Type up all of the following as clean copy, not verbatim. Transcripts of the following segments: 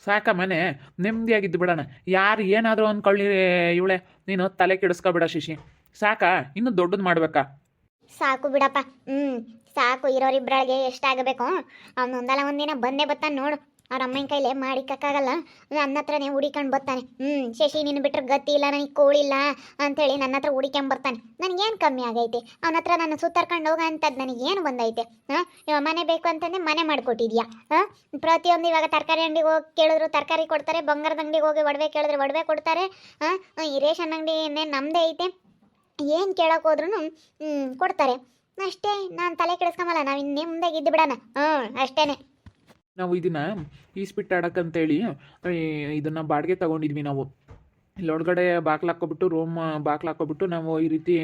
ಸಾಕ ಮನೆ ನೆಮ್ಮದಿಯಾಗಿದ್ದು ಬಿಡೋಣ. ಯಾರು ಏನಾದರೂ ಅಂದ್ಕೊಳ್ಳಿ ಇವಳೆ, ನೀನು ತಲೆ ಕೆಡಿಸ್ಕೊಬೇಡ ಶಶಿ. ಸಾಕಾ ಇನ್ನೂ ದೊಡ್ಡದು ಮಾಡ್ಬೇಕಾ? ಸಾಕು ಬಿಡಪ್ಪ. ಸಾಕು. ಇರೋರಿಬ್ರಳಿಗೆ ಎಷ್ಟಾಗಬೇಕು. ಅವನೊಂದಲ್ಲ ಒಂದಿನ ಬಂದೇ ಬರ್ತಾನೆ ನೋಡು. ಅವ್ರ ಅಮ್ಮನ ಕೈಲೇ ಮಾಡಿಕ್ಕಾಗಲ್ಲ. ನನ್ನ ಹತ್ರನೇ ಹುಡಿಕೊಂಡು ಬರ್ತಾನೆ. ಶಶಿ ನಿನ್ನ ಬಿಟ್ರೆ ಗತಿ ಇಲ್ಲ, ನನಗೆ ಕೋಳಿಲ್ಲ ಅಂಥೇಳಿ ನನ್ನ ಹತ್ರ ಹುಡಿಕೊಂಬರ್ತಾನೆ. ನನಗೇನು ಕಮ್ಮಿ ಆಗೈತೆ ಅವನ ಹತ್ರ? ನನ್ನ ಸುತ್ತರ್ಕೊಂಡು ಹೋಗೋ ಅಂಥದ್ದು ನನಗೇನು ಬಂದೈತೆ? ಇವಾಗ ಮನೆ ಬೇಕು ಅಂತಂದರೆ ಮನೆ ಮಾಡಿಕೊಟ್ಟಿದ್ಯಾ? ಪ್ರತಿಯೊಂದು ಇವಾಗ ತರಕಾರಿ ಅಂಗಡಿಗೆ ಹೋಗಿ ಕೇಳಿದ್ರು ತರಕಾರಿ ಕೊಡ್ತಾರೆ, ಬಂಗಾರದ ಅಂಗಡಿಗೆ ಹೋಗಿ ಒಡವೆ ಕೇಳಿದ್ರೆ ಒಡವೆ ಕೊಡ್ತಾರೆ. ಈ ರೇಷನ್ ಅಂಗಡಿ ಇನ್ನೇನು ನಮ್ಮದೇ ಐತೆ, ಏನು ಕೇಳೋಕೆ ಹೋದ್ರೂ ಕೊಡ್ತಾರೆ. ಅಷ್ಟೇ. ನಾನು ತಲೆ ಕೆಡಿಸ್ಕೊಂಬಲ್ಲ. ನಾವು ಇನ್ನೇ ಮುಂದೆ ಇದ್ದು ಬಿಡೋಣ. ಅಷ್ಟೇ. ನಾವು ಇದನ್ನು ಈಸ್ಪಿಟ್ಟು ಆಡೋಕ್ಕಂತೇಳಿ ಇದನ್ನು ಬಾಡಿಗೆ ತೊಗೊಂಡಿದ್ವಿ ನಾವು. ಇಲ್ಲಿ ಒಳಗಡೆ ಬಾಕ್ಲು ಹಾಕ್ಕೊಬಿಟ್ಟು, ರೂಮ್ ಬಾಕ್ಲು ಹಾಕ್ಕೊಬಿಟ್ಟು ನಾವು ಈ ರೀತಿ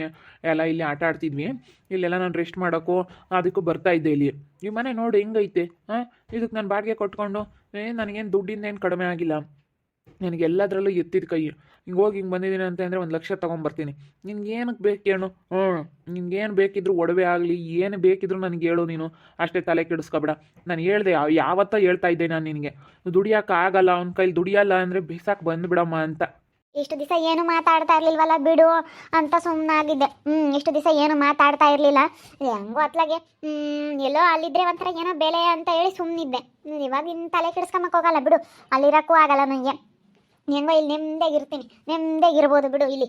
ಎಲ್ಲ ಇಲ್ಲಿ ಆಟ ಆಡ್ತಿದ್ವಿ. ಇಲ್ಲೆಲ್ಲ ನಾನು ರೆಸ್ಟ್ ಮಾಡೋಕ್ಕೂ ಅದಕ್ಕೂ ಬರ್ತಾಯಿದ್ದೆ. ಇಲ್ಲಿ ಈ ಮನೆ ನೋಡಿ ಹೆಂಗೈತೆ. ಇದಕ್ಕೆ ನಾನು ಬಾಡಿಗೆ ಕೊಟ್ಕೊಂಡು ನನಗೇನು ದುಡ್ಡಿಂದ ಏನು ಕಡಿಮೆ ಆಗಿಲ್ಲ. ನನಗೆ ಎಲ್ಲದರಲ್ಲೂ ಎತ್ತಿದ ಕೈ. ಹಿಂಗೆ ಹೋಗಿ ಹಿಂಗೆ ಬಂದಿದ್ದೀನಿ ಅಂತ ಅಂದರೆ 1,00,000 ತೊಗೊಂಬರ್ತೀನಿ. ನಿನ್ಗೇನಕ್ಕೆ ಬೇಕು ಹೇಳು? ನಿನ್ಗೇನು ಬೇಕಿದ್ರು ಒಡವೆ ಆಗಲಿ ಏನು ಬೇಕಿದ್ರು ನನಗೆ ಹೇಳು ನೀನು. ಅಷ್ಟೇ, ತಲೆ ಕೆಡಿಸ್ಕೊಬೇಡ. ನಾನು ಹೇಳ್ದೆ, ಯಾವತ್ತೋ ಹೇಳ್ತಾ ಇದ್ದೆ ನಾನು ನಿನಗೆ, ದುಡಿಯೋಕ್ಕಾಗಲ್ಲ, ಅವ್ನ ಕೈಲಿ ದುಡಿಯಲ್ಲ ಅಂದರೆ ಬೇಸಾಕ್ ಬಂದುಬಿಡಮ್ಮ ಅಂತ. ಇಷ್ಟು ದಿವಸ ಏನು ಮಾತಾಡ್ತಾ ಇರ್ಲಿಲ್ವಲ್ಲ ಬಿಡು ಅಂತ ಸುಮ್ಮನಾಗಿದ್ದೆ. ಇಷ್ಟು ದಿವಸ ಏನು ಮಾತಾಡ್ತಾ ಇರಲಿಲ್ಲ. ಹೆಂಗೋ ಅತ್ಲಾಗೆ ಎಲ್ಲೋ ಅಲ್ಲಿದ್ರೆ ಒಂಥರ ಏನೋ ಬೆಲೆ ಅಂತ ಹೇಳಿ ಸುಮ್ಮನಿದ್ದೆ. ಇವಾಗ ಇನ್ನು ತಲೆ ಕೆಡಿಸ್ಕೊಂಬಕ್ಕೆ ಹೋಗಲ್ಲ ಬಿಡು. ಅಲ್ಲಿರೋಕ್ಕೂ ಆಗಲ್ಲ ನನಗೆ. ಹೆಂಗೋ ಇಲ್ಲಿ ನೆಮ್ಮದಿಯಾಗಿರ್ತೀನಿ, ನೆಮ್ಮದಿಯಾಗಿರ್ಬೋದು ಬಿಡು ಇಲ್ಲಿ.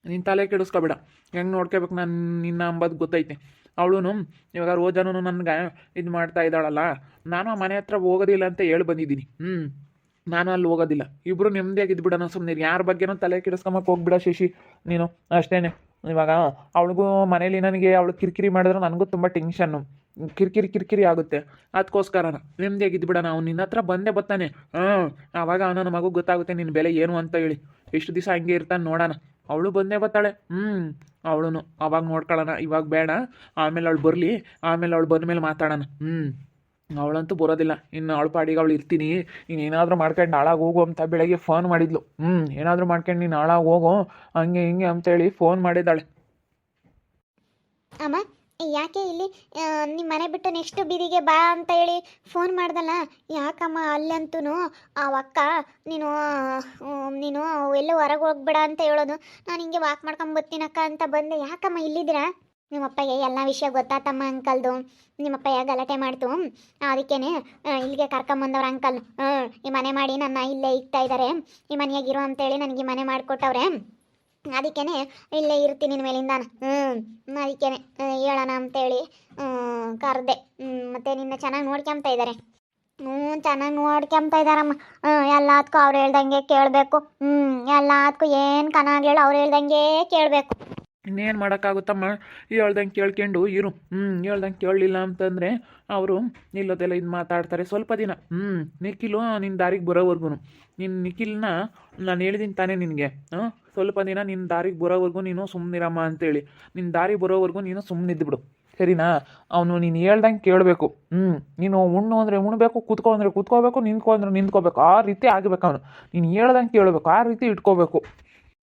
ನೀನು ತಲೆ ಕೆಡಿಸ್ಕೊಬೇಡ. ಹೆಂಗೆ ನೋಡ್ಕೋಬೇಕು ನಾನು ನಿನ್ನ ಅಂಬದು ಗೊತ್ತೈತೆ. ಅವಳು ಇವಾಗ ರೋಜಾನು ನನಗೆ ಇದು ಮಾಡ್ತಾ ಇದ್ದಾಳಲ್ಲ, ನಾನು ಆ ಮನೆ ಹತ್ರ ಹೋಗೋದಿಲ್ಲ ಅಂತ ಹೇಳಿ ಬಂದಿದ್ದೀನಿ. ನಾನು ಅಲ್ಲಿ ಹೋಗೋದಿಲ್ಲ. ಇಬ್ಬರು ನೆಮ್ಮದಿಯಾಗಿದ್ದು ಬಿಡೋಣ ಸುಮ್ಮನೆ. ಯಾರ ಬಗ್ಗೆನೂ ತಲೆ ಕೆಡಿಸ್ಕೊಂಬಕ್ಕೆ ಹೋಗ್ಬಿಡ ಶಶಿ ನೀನು. ಅಷ್ಟೇ. ಇವಾಗ ಅವಳಿಗೂ ಮನೇಲಿ ನನಗೆ ಅವಳು ಕಿರಿಕಿರಿ ಮಾಡಿದ್ರೆ ನನಗೂ ತುಂಬ ಟೆನ್ಷನ್ನು, ಕಿರಿಕಿರಿ ಆಗುತ್ತೆ. ಅದಕ್ಕೋಸ್ಕರ ನೆಮ್ಮದಿಯಾಗಿದ್ದು ಬಿಡೋಣ. ಅವ್ನು ನಿನ್ನ ಹತ್ರ ಬಂದೇ ಬರ್ತಾನೆ. ಆವಾಗ ನನ್ನ ಮಗು ಗೊತ್ತಾಗುತ್ತೆ ನಿನ್ನ ಬೆಲೆ ಏನು ಅಂತ ಹೇಳಿ. ಎಷ್ಟು ದಿವಸ ಹಂಗೆ ಇರ್ತಾನೆ ನೋಡೋಣ. ಅವಳು ಬಂದೇ ಬರ್ತಾಳೆ. ಅವಳು ಅವಾಗ ನೋಡ್ಕೊಳ್ಳೋಣ. ಇವಾಗ ಬೇಡ, ಆಮೇಲೆ ಅವಳು ಬರಲಿ, ಆಮೇಲೆ ಅವಳು ಬಂದ ಮೇಲೆ ಮಾತಾಡೋಣ. ಅವಳಂತೂ ಬರೋದಿಲ್ಲ. ಇನ್ನು ಅವಳ ಪಾಡಿಗೆ ಅವಳು ಇರ್ತೀನಿ. ನೀನು ಏನಾದರೂ ಮಾಡ್ಕೊಂಡು ಹಾಳಾಗಿ ಹೋಗು ಅಂತ ಬೆಳಗ್ಗೆ ಫೋನ್ ಮಾಡಿದ್ಲು. ಏನಾದರೂ ಮಾಡ್ಕೊಂಡು ನೀನು ಹಾಳಾಗಿ ಹೋಗು ಹಂಗೆ ಹಿಂಗೆ ಅಂತೇಳಿ ಫೋನ್ ಮಾಡಿದ್ದಾಳೆ. ಅಮ್ಮ ಯಾಕೆ ಇಲ್ಲಿ ನಿಮ್ಮ ಮನೆ ಬಿಟ್ಟು ನೆಕ್ಸ್ಟ್ ಬೀದಿಗೆ ಬಾ ಅಂತ ಹೇಳಿ ಫೋನ್ ಮಾಡ್ದಲ್ಲ? ಯಾಕಮ್ಮ ಅಲ್ಲಂತೂ ಆ ಅಕ್ಕ ನೀನು ನೀನು ಎಲ್ಲೂ ಹೊರಗೆ ಹೋಗ್ಬೇಡ ಅಂತ ಹೇಳೋದು. ನಾನು ಹಿಂಗೆ ವಾಕ್ ಮಾಡ್ಕೊಂಡು ಬರ್ತೀನಕ್ಕ ಅಂತ ಬಂದೆ. ಯಾಕಮ್ಮ ಇಲ್ಲಿದ್ದೀರಾ? ನಿಮ್ಮಪ್ಪಗೆ ಎಲ್ಲ ವಿಷಯ ಗೊತ್ತಾತಮ್ಮ ಅಂಕಲ್ದು. ನಿಮ್ಮಪ್ಪಯ್ಯ ಗಲಾಟೆ ಮಾಡ್ತು, ಅದಕ್ಕೇನೆ ಇಲ್ಲಿಗೆ ಕರ್ಕೊಂಬಂದವ್ರ ಅಂಕಲ್. ಈ ಮನೆ ಮಾಡಿ ನನ್ನ ಇಲ್ಲೇ ಇಕ್ತಾ ಇದ್ದಾರೆ, ಈ ಮನೆಯಾಗಿರೋ ಅಂತೇಳಿ ನನಗೆ ಈ ಮನೆ ಮಾಡಿಕೊಟ್ಟವ್ರೆ. ಅದಕ್ಕೇನೆ ಇಲ್ಲೇ ಇರ್ತೀನಿ ನಿನ್ನ ಮೇಲಿಂದ. ಅದಕ್ಕೇನೆ ಹೇಳೋಣ ಅಂತೇಳಿ ಕರೆದೆ. ಮತ್ತು ನಿನ್ನ ಚೆನ್ನಾಗಿ ನೋಡ್ಕೊಂತ ಇದ್ದಾರೆ. ಚೆನ್ನಾಗಿ ನೋಡ್ಕೊಂತ ಇದ್ದಾರಮ್ಮ. ಎಲ್ಲದಕ್ಕೂ ಅವ್ರು ಹೇಳ್ದಂಗೆ ಕೇಳಬೇಕು. ಎಲ್ಲದಕ್ಕೂ ಏನು ಕನಾಗಿ ಹೇಳಿ ಅವ್ರು ಹೇಳ್ದಂಗೆ ಕೇಳಬೇಕು. ಇನ್ನೇನು ಮಾಡೋಕ್ಕಾಗುತ್ತಮ್ಮ? ಹೇಳ್ದಂಗೆ ಕೇಳ್ಕೊಂಡು ಇರು. ಹೇಳ್ದಂಗೆ ಕೇಳಲಿಲ್ಲ ಅಂತಂದರೆ ಅವರು ನಿಲ್ಲೋದೆಲ್ಲ ಇದು ಮಾತಾಡ್ತಾರೆ ಸ್ವಲ್ಪ ದಿನ. ನಿಖಿಲು ನಿನ್ನ ದಾರಿಗೆ ಬರೋವರೆಗೂ, ನಿಖಿಲ್ನ ನಾನು ಹೇಳಿದ್ದೀನಿ ತಾನೇ ನಿನಗೆ, ಸ್ವಲ್ಪ ದಿನ ನಿನ್ನ ದಾರಿಗೆ ಬರೋವರೆಗೂ ನೀನು ಸುಮ್ಮನಿರಮ್ಮ ಅಂತೇಳಿ. ನಿನ್ನ ದಾರಿಗೆ ಬರೋವರೆಗೂ ನೀನು ಸುಮ್ಮನಿದ್ಬಿಡು, ಸರಿನಾ? ಅವನು ನೀನು ಹೇಳ್ದಂಗೆ ಕೇಳಬೇಕು. ನೀನು ಉಣ್ಣು ಅಂದರೆ ಉಣ್ಬೇಕು, ಕುತ್ಕೊ ಅಂದರೆ ಕುತ್ಕೋಬೇಕು, ನಿಂತ್ಕೊ ಅಂದರೆ ನಿಂತ್ಕೋಬೇಕು. ಆ ರೀತಿ ಆಗಬೇಕು ಅವನು. ನೀನು ಹೇಳ್ದಂಗೆ ಕೇಳಬೇಕು, ಆ ರೀತಿ ಇಟ್ಕೋಬೇಕು.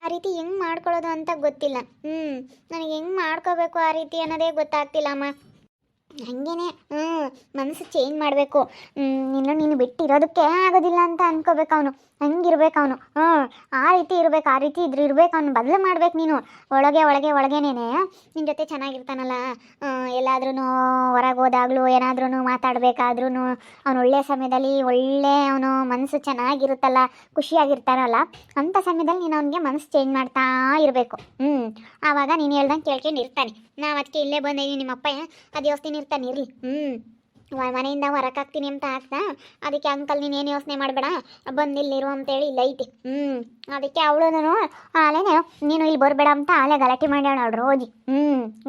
ಆ ರೀತಿ ಹೆಂಗೆ ಮಾಡ್ಕೊಳ್ಳೋದು ಅಂತ ಗೊತ್ತಿಲ್ಲ. ನನಗೆ ಹೆಂಗೆ ಮಾಡ್ಕೋಬೇಕು ಆ ರೀತಿ ಅನ್ನೋದೇ ಗೊತ್ತಾಗ್ತಿಲ್ಲ ಅಮ್ಮ. ಹಾಗೇನೆ ಮನಸ್ಸು ಚೇಂಜ್ ಮಾಡಬೇಕು. ನೀನು ಬಿಟ್ಟಿರೋದಕ್ಕೆ ಆಗೋದಿಲ್ಲ ಅಂತ ಅನ್ಕೋಬೇಕು ಅವನು. ಹಂಗಿರ್ಬೇಕು ಅವನು. ಆ ರೀತಿ ಇರ್ಬೇಕು. ಆ ರೀತಿ ಇರ್ಬೇಕು ಅವನು. ಬದಲು ಮಾಡ್ಬೇಕು ನೀನು. ಒಳಗೇನೆ ನಿನ್ನ ಜೊತೆ ಚೆನ್ನಾಗಿರ್ತಾನಲ್ಲ, ಎಲ್ಲಾದ್ರೂ ಹೊರಗೆ ಹೋದಾಗ್ಲೂ ಏನಾದ್ರೂ ಮಾತಾಡಬೇಕಾದ್ರೂ ಅವನು ಒಳ್ಳೆಯ ಸಮಯದಲ್ಲಿ ಅವನು ಮನಸ್ಸು ಚೆನ್ನಾಗಿರುತ್ತಲ್ಲ, ಖುಷಿಯಾಗಿರ್ತಾನಲ್ಲ, ಅಂಥ ಸಮಯದಲ್ಲಿ ನೀನು ಅವನಿಗೆ ಮನಸ್ಸು ಚೇಂಜ್ ಮಾಡ್ತಾ ಇರಬೇಕು. ಆವಾಗ ನೀನು ಹೇಳ್ದಂಗೆ ಕೇಳ್ಕೊಂಡು ಇರ್ತಾನೆ. ನಾವು ಅದಕ್ಕೆ ಇಲ್ಲೇ ಬಂದಿದ್ದೀನಿ. ನಿಮ್ಮಪ್ಪ ಅದು ಯೋಚನೆ ಇರ್ತಾನೆ, ಇರಲಿ. ಮನೆಯಿಂದ ಹೊರಕಾಗ್ತೀನಿ ಅಂತ ಆಗ್ತಾ, ಅದಕ್ಕೆ ಅಂಕಲ್ ನೀನು ಏನು ಯೋಚನೆ ಮಾಡಬೇಡ, ಬಂದಿಲ್ಲಿರು ಅಂತೇಳಿ ಇಲ್ಲ ಐತಿ. ಅದಕ್ಕೆ ಅವಳು ಆಲೇನೆ ನೀನು ಇಲ್ಲಿ ಬರಬೇಡ ಅಂತ ಆಲೆ ಗಲಾಟೆ ಮಾಡ್ಯಾವಣ ಅವಳು ರೋಜಿ.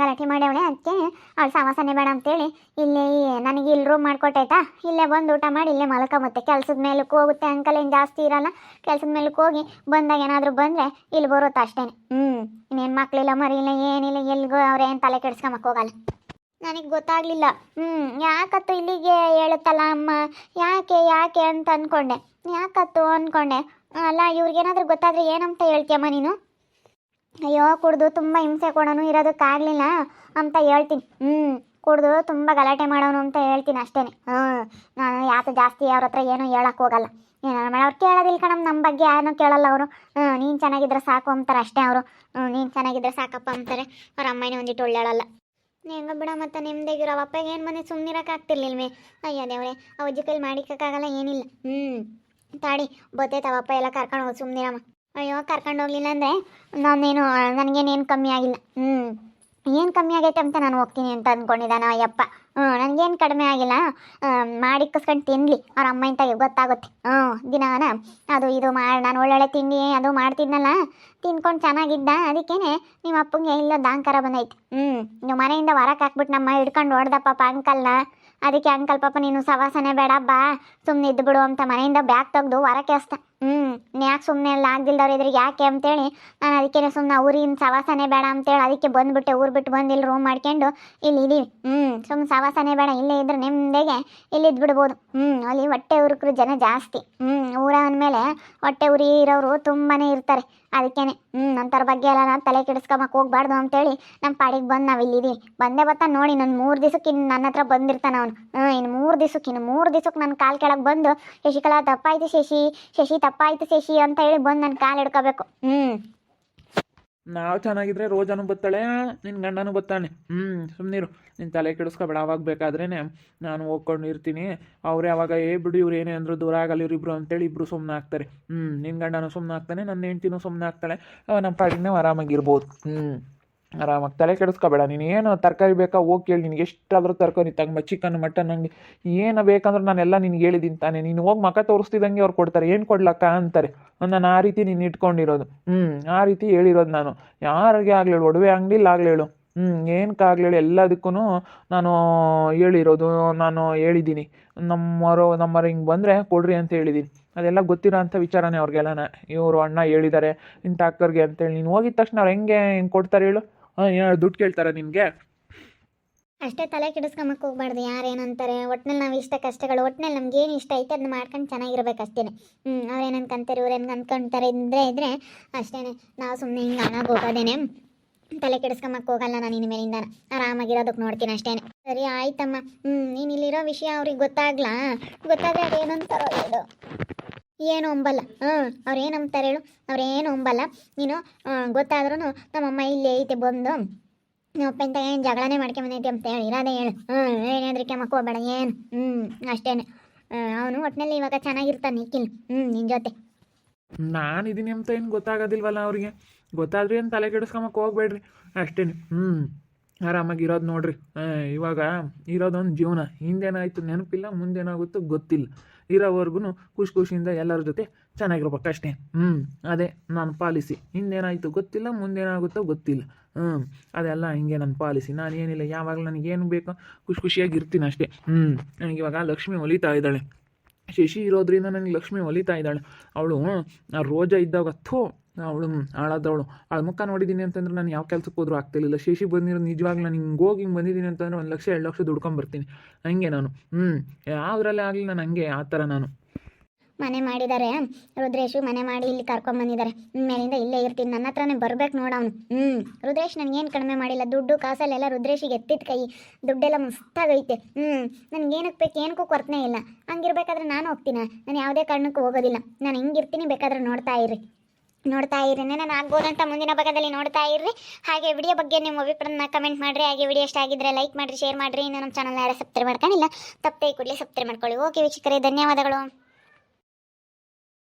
ಗಲಾಟೆ ಮಾಡ್ಯಾವಳೆ. ಅದಕ್ಕೆ ಅವಳು ಸಮಸ್ಯೆನೇ ಬೇಡ ಅಂತೇಳಿ ಇಲ್ಲಿ ನನಗೆ ಇಲ್ಲಿ ರೂಮ್ ಮಾಡಿಕೊಟ್ಟೈತಾ, ಇಲ್ಲೇ ಬಂದು ಊಟ ಮಾಡಿ ಇಲ್ಲೇ ಮಲ್ಕೊಂಬತ್ತೆ. ಕೆಲಸದ ಮೇಲಕ್ಕೆ ಹೋಗುತ್ತೆ. ಅಂಕಲ್ ಏನು ಜಾಸ್ತಿ ಇರಲ್ಲ. ಕೆಲಸದ ಮೇಲಕ್ಕೆ ಹೋಗಿ ಬಂದಾಗ ಏನಾದರೂ ಬಂದರೆ ಇಲ್ಲಿ ಬರುತ್ತೆ ಅಷ್ಟೇ. ಇನ್ನೇನು ಮಕ್ಕಳಿಲ್ಲ ಮರಿಲ್ಲ ಏನಿಲ್ಲ, ಎಲ್ಲಿಗೂ ಅವ್ರೇನು ತಲೆ ಕೆಡಿಸ್ಕೊಂಬಕ್ಕೆ ಹೋಗಲ್ಲ. ನನಗೆ ಗೊತ್ತಾಗಲಿಲ್ಲ. ಯಾಕತ್ತು ಇಲ್ಲಿಗೆ ಹೇಳುತ್ತಲ್ಲ ಅಮ್ಮ, ಯಾಕೆ ಅಂತ ಅಂದ್ಕೊಂಡೆ. ಯಾಕತ್ತು ಅಂದ್ಕೊಂಡೆ. ಅಲ್ಲ, ಇವ್ರಿಗೇನಾದ್ರೂ ಗೊತ್ತಾದರೆ ಏನಂತ ಹೇಳ್ತೀಯಮ್ಮ ನೀನು? ಅಯ್ಯೋ ಕುಡ್ದು ತುಂಬ ಹಿಂಸೆ ಕೊಡೋನು ಇರೋದಕ್ಕಾಗಲಿಲ್ಲ ಅಂತ ಹೇಳ್ತೀನಿ. ಕುಡ್ದು ತುಂಬ ಗಲಾಟೆ ಮಾಡೋನು ಅಂತ ಹೇಳ್ತೀನಿ ಅಷ್ಟೇ. ನಾನು ಯಾಕೆ ಜಾಸ್ತಿ ಅವ್ರ ಹತ್ರ ಏನೂ ಹೇಳಕ್ಕೆ ಹೋಗಲ್ಲ. ಅವ್ರು ಕೇಳೋದಿಲ್ಲ ಕಣಮ್ಮ, ನಮ್ಮ ಬಗ್ಗೆ ಯಾರನ್ನೂ ಕೇಳಲ್ಲ ಅವರು. ನೀನು ಚೆನ್ನಾಗಿದ್ರೆ ಸಾಕು ಅಂತಾರೆ ಅಷ್ಟೇ ಅವರು. ನೀನು ಚೆನ್ನಾಗಿದ್ರೆ ಸಾಕಪ್ಪ ಅಂತಾರೆ. ಅವ್ರ ಅಮ್ಮನೇ ಒಂದಿಟ್ಟು ಒಳ್ಳೆಯಳಲ್ಲ. ಹೆಂಗ ಬಿಡ, ಮತ್ತೆ ನಿಮ್ದಾಗಿರೋ ಅಪ್ಪಗೆ ಏನು ಬಂದು ಸುಮ್ಮನಿರೋಕ್ಕಾಗ್ತಿರ್ಲಿಲ್ವೇ? ಅಯ್ಯೋ ದೇವ್ರೆ, ಆ ಅಜ್ಜಿ ಕೈಲಿ ಮಾಡಿಕ್ಕಾಗಲ್ಲ, ಏನಿಲ್ಲ. ತಾಡಿ ಬತ್ತೈತವಪ್ಪ ಎಲ್ಲ ಕರ್ಕೊಂಡು ಹೋಗಿ ಸುಮ್ಮನಿರಮ್ಮ. ಅಯ್ಯೋ ಕರ್ಕೊಂಡು ಹೋಗ್ಲಿಲ್ಲ ಅಂದರೆ ನಾನೇನು ನನಗೇನೇನು ಕಮ್ಮಿ ಆಗಿಲ್ಲ. ಏನು ಕಮ್ಮಿ ಆಗೈತೆ ಅಂತ ನಾನು ಹೋಗ್ತೀನಿ ಅಂತ ಅಂದ್ಕೊಂಡಿದ್ದಾನ ಅಯ್ಯಪ್ಪ. ನನಗೇನು ಕಡಿಮೆ ಆಗಿಲ್ಲ. ಮಾಡಿಕ್ಕಿಸ್ಕೊಂಡು ತಿನ್ನಲಿ, ಅವ್ರ ಅಮ್ಮ ಇಂತಾಗೆ ಗೊತ್ತಾಗುತ್ತೆ. ದಿನಾನ ಅದು ಇದು ಮಾಡಿ ನಾನು ಒಳ್ಳೊಳ್ಳೆ ತಿಂಡಿ ಅದು ಮಾಡ್ತಿದ್ನಲ್ಲ, ತಿನ್ಕೊಂಡು ಚೆನ್ನಾಗಿದ್ದ. ಅದಕ್ಕೇನೆ ನಿಮ್ಮ ಅಪ್ಪಂಗೆ ಇಲ್ಲ ದಾಂಕಾರ ಬಂದೈತೆ. ನೀವು ಮನೆಯಿಂದ ಹೊರಕ್ಕೆ ಹಾಕ್ಬಿಟ್ಟು ನಮ್ಮ ಹಿಡ್ಕೊಂಡು ಹೊಡೆದಪ್ಪ ಅಂಕಲ್ನ. ಅದಕ್ಕೆ ಅಂಕಲ್ ಪಾಪ ನೀನು ಸವಾಸನೆ ಬೇಡ ಬಾ ಸುಮ್ಮನೆ ಇದ್ದು ಬಿಡು ಅಂತ ಮನೆಯಿಂದ ಬ್ಯಾಗ್ ತೆಗೆದು ಹೊರಕ್ಕೆ ಹಸ್ತ. ಯಾಕೆ ಸುಮ್ಮನೆ ಎಲ್ಲ ಆಗ್ದಿಲ್ದವ್ರು ಇದ್ರಿಗೆ ಯಾಕೆ ಅಂತೇಳಿ ನಾನು ಅದಕ್ಕೆ ಸುಮ್ಮನೆ ಊರಿನ ಸವಾಸನೆ ಬೇಡ ಅಂತೇಳಿ ಅದಕ್ಕೆ ಬಂದುಬಿಟ್ಟೆ. ಊರು ಬಿಟ್ಟು ಬಂದು ಇಲ್ಲಿ ರೂಮ್ ಮಾಡ್ಕೊಂಡು ಇಲ್ಲಿ ಇದೀವಿ. ಸುಮ್ಮನೆ ಸವಾಸನೆ ಬೇಡ, ಇಲ್ಲೇ ಇದ್ರೆ ನೆಮ್ಮದಿಗೆ ಇಲ್ಲಿ ಇದ್ಬಿಡ್ಬೋದು. ಅಲ್ಲಿ ಹೊಟ್ಟೆ ಉರುಕರು ಜನ ಜಾಸ್ತಿ. ಊರ ಅಂದಮೇಲೆ ಹೊಟ್ಟೆ ಉರಿ ಇರೋರು ತುಂಬಾ ಇರ್ತಾರೆ. ಅದಕ್ಕೇನೆ ಅಂಥವ್ರ ಬಗ್ಗೆ ಎಲ್ಲ ನಾನು ತಲೆ ಕೆಡಿಸ್ಕೊಂಬಕ್ಕೆ ಹೋಗ್ಬಾರ್ದು ಅಂತೇಳಿ ನಮ್ಮ ಪಾಡಿಗೆ ಬಂದು ನಾವು ಇಲ್ಲಿದ್ದೀವಿ. ಬಂದೇ ಬರ್ತಾ ನೋಡಿ, ನನ್ನ 3 ದಿವಸಕ್ಕೆ ಇನ್ನು ನನ್ನ ಹತ್ರ ಬಂದಿರ್ತಾನೆ ಅವನು. ಇನ್ನು 3 ದಿವಸಕ್ಕೆ ನನ್ನ ಕಾಲು ಕೆಳಗೆ ಬಂದು ಶಶಿಕಲಾ ತಪ್ಪಾಯ್ತು ಶಶಿ ತಪ್ಪಾಯ್ತು ಶಶಿ ಅಂತ ಹೇಳಿ ಬಂದು ನನ್ನ ಕಾಲು ಹಿಡ್ಕೋಬೇಕು. ನಾವು ಚೆನ್ನಾಗಿದ್ರೆ ರೋಜಾನು ಬತ್ತಾಳೆ, ನಿನ್ನ ಗಂಡನೂ ಬತ್ತಾನೆ. ಸುಮ್ಮನಿರು, ನಿನ್ನ ತಲೆ ಕೆಡಿಸ್ಕೊಬೇಡ. ಅವಾಗ ಬೇಕಾದ್ರೇ ನಾನು ಹೋಗ್ಕೊಂಡು ಇರ್ತೀನಿ. ಅವರೇ ಅವಾಗ ಬಿಡು ಇವ್ರು ಏನೇ ಅಂದರು ದೂರ ಆಗಲ್ಲ ಇವರಿಬ್ರು ಅಂತೇಳಿ ಇಬ್ಬರು ಸುಮ್ಮನೆ ಆಗ್ತಾರೆ. ನಿನ್ನ ಗಂಡನೂ ಸುಮ್ಮನೆ ಆಗ್ತಾನೆ, ನನ್ನ ಹೆಂಡ್ತಿನೂ ಸುಮ್ಮನೆ ಆಗ್ತಾಳೆ. ನಮ್ಮ ಪಾಡಿಗೆ ನಾವು ಆರಾಮಾಗಿರ್ಬೋದು. ಆರಾಮಾಗಿ ತಲೆ ಕೆಡಿಸ್ಕೊಬೇಡ. ನೀನು ಏನು ತರಕಾರಿ ಬೇಕಾ ಹೋಗಿ ಕೇಳಿ, ನಿನಗೆ ಎಷ್ಟಾದರೂ ತರಕಾರಿ ತಗೊಂಬ. ಚಿಕನ್ ಮಟನ್ ಅಂಗಡಿ ಏನು ಬೇಕಂದ್ರೆ ನಾನೆಲ್ಲ ನಿನ್ಗೆ ಹೇಳಿದ್ದೀನಿ ತಾನೆ. ನೀನು ಹೋಗಿ ಮಕ ತೋರಿಸ್ತಿದ್ದಂಗೆ ಅವ್ರು ಕೊಡ್ತಾರೆ. ಏನು ಕೊಡ್ಲಕ್ಕ ಅಂತಾರೆ. ನಾನು ಆ ರೀತಿ ನೀನು ಇಟ್ಕೊಂಡಿರೋದು. ಆ ರೀತಿ ಹೇಳಿರೋದು ನಾನು. ಯಾರಿಗೆ ಆಗಲೇಳು, ಒಡವೆ ಅಂಗಡಿಲಿ ಆಗಲೇಳು, ಏನಕ್ಕಾಗಲೇಳು, ಎಲ್ಲದಕ್ಕೂ ನಾನು ಹೇಳಿರೋದು. ನಾನು ಹೇಳಿದ್ದೀನಿ ನಮ್ಮವರು ಹಿಂಗೆ ಬಂದರೆ ಕೊಡ್ರಿ ಅಂತ ಹೇಳಿದ್ದೀನಿ. ಅದೆಲ್ಲ ಗೊತ್ತಿರೋ ಅಂಥ ವಿಚಾರನೇ ಅವ್ರಿಗೆಲ್ಲನ. ಇವರು ಅಣ್ಣ ಹೇಳಿದ್ದಾರೆ ಇಂಥ ಅಕ್ಕರಿಗೆ ಅಂತೇಳಿ. ನೀನು ಹೋಗಿದ ತಕ್ಷಣ ಅವ್ರು ಹೆಂಗೆ ಕೊಡ್ತಾರೆ ಹೇಳು? ಏನಾದ್ರು ದುಡ್ಡು ಕೇಳ್ತಾರೆ ನಿನಗೆ? ಅಷ್ಟೇ ತಲೆ ಕೆಡಿಸ್ಕೊಂಬಕ್ಕೆ ಹೋಗ್ಬಾರ್ದು, ಯಾರೇನಂತಾರೆ. ಒಟ್ನಲ್ಲಿ ನಾವು ಇಷ್ಟ ಕಷ್ಟಗಳು, ಒಟ್ನಲ್ಲಿ ನಮ್ಗೇನು ಇಷ್ಟ ಐತೆ ಅದನ್ನ ಮಾಡ್ಕೊಂಡು ಚೆನ್ನಾಗಿರ್ಬೇಕು ಅಷ್ಟೇ. ಅವ್ರೇನು ಅನ್ಕೊಂತಾರೆ ಇವ್ರೇನು ಅನ್ಕೊಂತಾರೆ ಇದ್ರೆ ಅಷ್ಟೇ. ನಾವು ಸುಮ್ಮನೆ ಹಿಂಗೆ ಹಾಳಾಗಿ ಹೋಗೋದೇನೆ. ತಲೆ ಕೆಡಿಸ್ಕೊಂಬಕ್ಕೆ ಹೋಗಲ್ಲ ನಾನು ಇನ್ಮೇಲಿಂದ. ಆರಾಮಾಗಿರೋದಕ್ಕೆ ನೋಡ್ತೀನಿ ಅಷ್ಟೇ. ಸರಿ ಆಯ್ತಮ್ಮ. ನೀನು ಇಲ್ಲಿರೋ ವಿಷಯ ಅವ್ರಿಗೆ ಗೊತ್ತಾದರೆ ಅದೇನಂತಾರೋ ಹೇಳು. ಏನು ಅಂಬಲ್ಲ. ಅವ್ರೇನು ಅಂತಾರೆ ಹೇಳು? ಅವ್ರೇನು ಅಂಬಲ್ಲ. ನೀನು ಗೊತ್ತಾದ್ರೂ ನಮ್ಮಮ್ಮ ಇಲ್ಲೇ ಐತೆ ಬಂದು ನಮ್ಮಪ್ಪ ಇಂತ ಏನು ಜಗಳನೇ ಮಾಡ್ಕೊಂಬಂದೈತಿ ಅಂತ ಹೇಳಿ ಇರೋದೇ ಹೇಳು. ಏನಾದ್ರೂ ಕೆಮ್ಮಕ್ಕೆ ಹೋಗ್ಬೇಡ ಏನು. ಅಷ್ಟೇ. ಅವನು ಒಟ್ಟಿನಲ್ಲಿ ಇವಾಗ ಚೆನ್ನಾಗಿರ್ತಾನೆ ನಿಖಿಲ್ ನಿನ್ನ ಜೊತೆ. ನಾನಿದ್ದೀನಿ ಅಂತ ಏನು ಗೊತ್ತಾಗೋದಿಲ್ವಲ್ಲ ಅವ್ರಿಗೆ. ಗೊತ್ತಾದ್ರಿ ಏನು ತಲೆ ಕೆಡಿಸ್ಕೊಂಬಕ್ಕೆ ಹೋಗ್ಬೇಡ್ರಿ ಅಷ್ಟೇ. ಆರಾಮಾಗಿರೋದು ನೋಡ್ರಿ. ಇವಾಗ ಇರೋದೊಂದು ಜೀವನ. ಹಿಂದೇನಾಯಿತು ನೆನಪಿಲ್ಲ, ಮುಂದೇನಾಗುತ್ತೋ ಗೊತ್ತಿಲ್ಲ. ಇರೋವರೆಗೂ ಖುಷಿಯಿಂದ ಎಲ್ಲರ ಜೊತೆ ಚೆನ್ನಾಗಿರ್ಬೇಕು ಅಷ್ಟೇ. ಅದೇ ನಾನು ಪಾಲಿಸಿ. ಹಿಂದೇನಾಯಿತು ಗೊತ್ತಿಲ್ಲ, ಮುಂದೇನಾಗುತ್ತೋ ಗೊತ್ತಿಲ್ಲ. ಅದೆಲ್ಲ ಹಿಂಗೆ ನನ್ನ ಪಾಲಿಸಿ. ನಾನು ಏನಿಲ್ಲ, ಯಾವಾಗಲೂ ನನಗೇನು ಬೇಕೋ ಖುಷಿಯಾಗಿ ಇರ್ತೀನಿ ಅಷ್ಟೇ. ನನಗಿವಾಗ ಲಕ್ಷ್ಮಿ ಹೊಲಿತಾ ಇದ್ದಾಳೆ. ಶಶಿ ಇರೋದ್ರಿಂದ ನನಗೆ ಲಕ್ಷ್ಮಿ ಹೊಲಿತಾ ಇದ್ದಾಳೆ. ಅವಳು ರೋಜಾ ಇದ್ದಾಗ ಅವಳು ಹಾಳಾದವಳು. ಅವಳ ಮುಖ ನೋಡಿದ್ದೀನಿ ಅಂತಂದ್ರೆ ನಾನು ಯಾವ ಕೆಲಸಕ್ಕೆ ಹೋದ್ರೂ ಆಗ್ತಿರ್ಲಿಲ್ಲ. ಶಶಿ ಬಂದಿರೋ ನಿಜವಾಗ್ಲೂ ನಾನು ಹಿಂಗೆ ಹೋಗಿ ಹಿಂಗೆ ಬಂದಿದ್ದೀನಿ ಅಂತಂದರೆ 1 ಲಕ್ಷ 2 ಲಕ್ಷ ದುಡ್ಕೊಂಬರ್ತೀನಿ. ಹಂಗೆ ನಾನು ಯಾವುದ್ರಲ್ಲೇ ಆಗಲಿ ನಾನು ಹಂಗೆ ಆ ಥರ ನಾನು. ಮನೆ ಮಾಡಿದ್ದಾರೆ ರುದ್ರೇಶು, ಮನೆ ಮಾಡಿ ಇಲ್ಲಿ ಕರ್ಕೊಂಬಂದಿದ್ದಾರೆ. ಮೇಲಿಂದ ಇಲ್ಲೇ ಇರ್ತೀನಿ, ನನ್ನ ಹತ್ರನೇ ಬರ್ಬೇಕು ನೋಡವನು. ರುದ್ರೇಶ್ ನನಗೇನು ಕಡಿಮೆ ಮಾಡಿಲ್ಲ. ದುಡ್ಡು ಕಾಸಲ್ಲೆಲ್ಲ ರುದ್ರೇಶಿಗೆ ಎತ್ತಿದ ಕೈ. ದುಡ್ಡೆಲ್ಲ ಮಸ್ತಾಗೈತೆ. ನನಗೇನಕ್ಕೆ ಬೇಕು, ಏನಕ್ಕೂ ಕೊರತೆ ಇಲ್ಲ. ಹಂಗಿರ್ಬೇಕಾದ್ರೆ ನಾನು ಹೋಗ್ತೀನಿ. ನಾನು ಯಾವುದೇ ಕಾರಣಕ್ಕೂ ಹೋಗೋದಿಲ್ಲ. ನಾನು ಹಿಂಗಿರ್ತೀನಿ, ಬೇಕಾದ್ರೆ ನೋಡ್ತಾ ಇರ್ರಿ. ನಾನು ಆಗ್ಬೋದಂತ ಮುಂದಿನ ಭಾಗದಲ್ಲಿ ನೋಡ್ತಾ ಇರ್ರಿ. ಹಾಗೆ ವಿಡಿಯೋ ಬಗ್ಗೆ ನಿಮ್ಮ ಅಭಿಪ್ರಾಯನ ಕಮೆಂಟ್ ಮಾಡಿರಿ. ಹಾಗೆ ವಿಡಿಯೋ ಇಷ್ಟ ಆಗಿದ್ರೆ ಲೈಕ್ ಮಾಡಿರಿ, ಶೇರ್ ಮಾಡಿರಿ. ಇನ್ನು ನಮ್ಮ ಚಾನಲ್ ಯಾರು ಸಬ್ಸ್ಕ್ರೈಬ್ ಮಾಡ್ಕೊಂಡಿಲ್ಲ ತಪ್ಪೇ ಕೂಡಲೇ ಸಬ್ಸ್ಕ್ರೈಬ್ ಮಾಡ್ಕೊಳ್ಳಿ. ಓಕೆ ವೀಕ್ಷಕರೇ, ಧನ್ಯವಾದಗಳು.